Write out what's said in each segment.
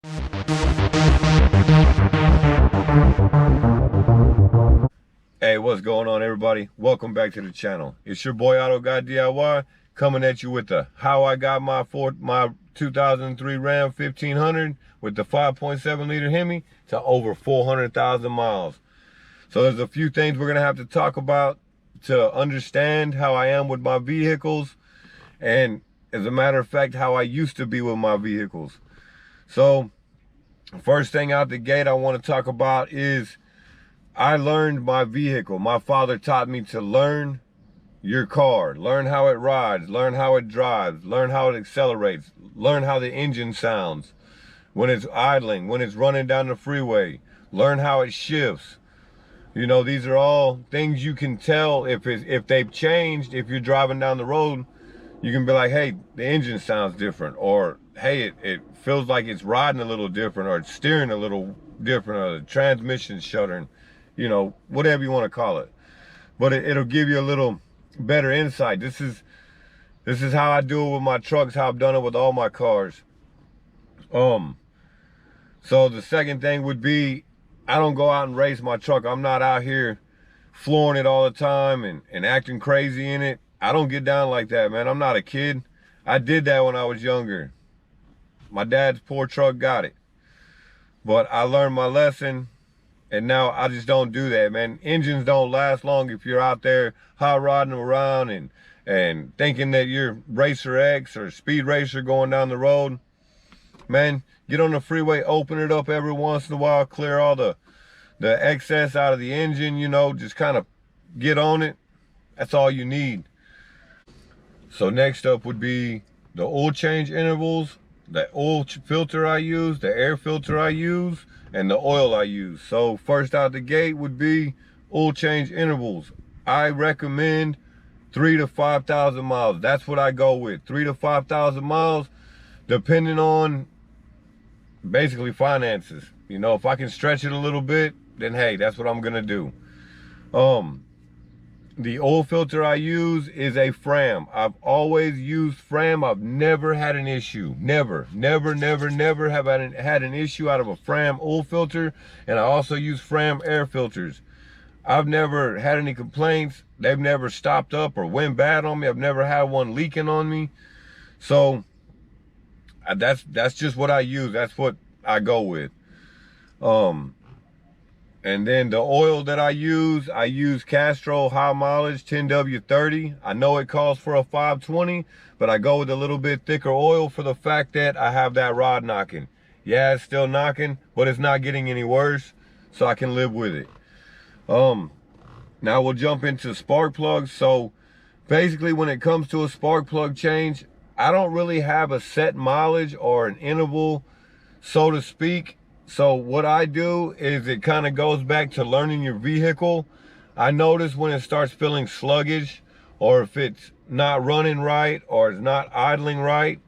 Hey, what's going on, everybody? Welcome back to the channel. It's your boy Auto Guy DIY coming at you with the how I got my 2003 Ram 1500 with the 5.7 liter Hemi to over 400,000 miles. So there's a few things we're gonna have to talk about to understand how I am with my vehicles, and as a matter of fact, how I used to be with my vehicles. So first thing out the gate I want to talk about is I learned my vehicle. My father taught me to learn your car, learn how it rides, learn how it drives, learn how it accelerates, learn how the engine sounds when it's idling, when it's running down the freeway, learn how it shifts. You know, these are all things you can tell if they've changed. If you're driving down the road, you can be like, hey, the engine sounds different, or hey, it feels like it's riding a little different, or it's steering a little different, or the transmission's shuddering. You know, whatever you want to call it, but it'll give you a little better insight. This is how I do it with my trucks, how I've done it with all my cars. So the second thing would be, I don't go out and race my truck. I'm not out here flooring it all the time and acting crazy in it. I don't get down like that, man. I'm not a kid. I did that when I was younger. My dad's poor truck got it, but I learned my lesson. And now I just don't do that, man. Engines don't last long if you're out there hot rodding around and thinking that you're Racer X or Speed Racer going down the road. Man, get on the freeway, open it up every once in a while, clear all the excess out of the engine, you know, just kind of get on it. That's all you need. So next up would be the oil change intervals, the oil filter I use, the air filter I use, and the oil I use. So first out the gate would be oil change intervals. I recommend 3,000 to 5,000 miles. That's what I go with, 3,000 to 5,000 miles, depending on basically finances. You know, if I can stretch it a little bit, then hey, that's what I'm gonna do. The oil filter I use is a Fram. I've always used Fram. I've never had an issue. Never have had an issue out of a Fram oil filter. And I also use Fram air filters. I've never had any complaints. They've never stopped up or went bad on me. I've never had one leaking on me. So that's just what I use. That's what I go with. And then the oil that I use Castrol high mileage 10W30. I know it calls for a 520, but I go with a little bit thicker oil for the fact that I have that rod knocking. Yeah, it's still knocking, but it's not getting any worse, so I can live with it. Now we'll jump into spark plugs. So basically when it comes to a spark plug change, I don't really have a set mileage or an interval, so to speak. So what I do is it kind of goes back to learning your vehicle. I notice when it starts feeling sluggish, or if it's not running right, or it's not idling right.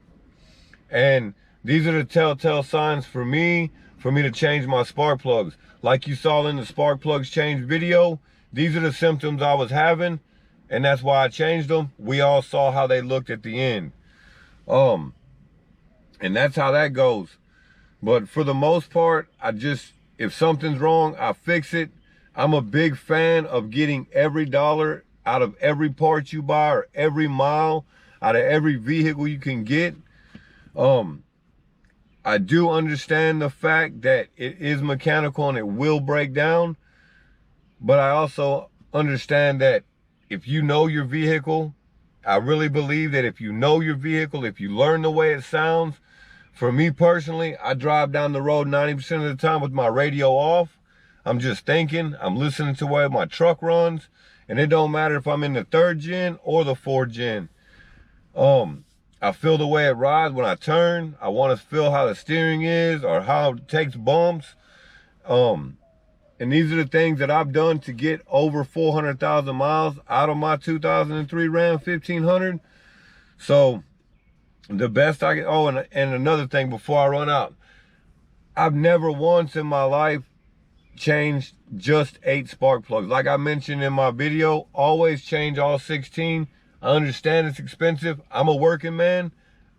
And these are the telltale signs for me to change my spark plugs. Like you saw in the spark plugs change video, these are the symptoms I was having, and that's why I changed them. We all saw how they looked at the end. And that's how that goes. But for the most part, if something's wrong, I fix it. I'm a big fan of getting every dollar out of every part you buy, or every mile out of every vehicle you can get. I do understand the fact that it is mechanical and it will break down. But I also understand that if you know your vehicle, I really believe that if you know your vehicle, if you learn the way it sounds. For me personally, I drive down the road 90% of the time with my radio off. I'm just thinking, I'm listening to where my truck runs, and it don't matter if I'm in the 3rd gen or the 4th gen. I feel the way it rides when I turn. I want to feel how the steering is, or how it takes bumps. And these are the things that I've done to get over 400,000 miles out of my 2003 Ram 1500. So the best I can, and another thing before I run out, I've never once in my life changed just 8 spark plugs. Like I mentioned in my video, always change all 16. I understand it's expensive. I'm a working man.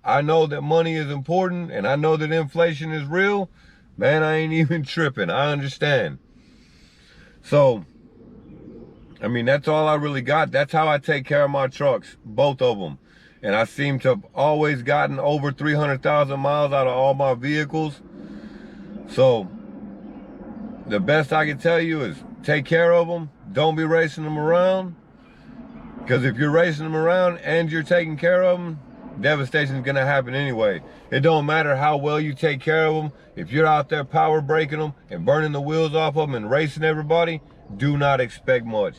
I know that money is important and I know that inflation is real, man, I ain't even tripping. I understand. So, I mean, that's all I really got. That's how I take care of my trucks, both of them. And I seem to have always gotten over 300,000 miles out of all my vehicles. So, the best I can tell you is take care of them. Don't be racing them around. Because if you're racing them around and you're taking care of them, devastation is going to happen anyway. It don't matter how well you take care of them. If you're out there power braking them and burning the wheels off of them and racing everybody, do not expect much.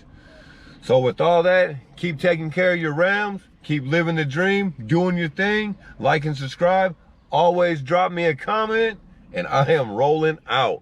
So with all that, keep taking care of your Rams. Keep living the dream, doing your thing. Like and subscribe. Always drop me a comment, and I am rolling out.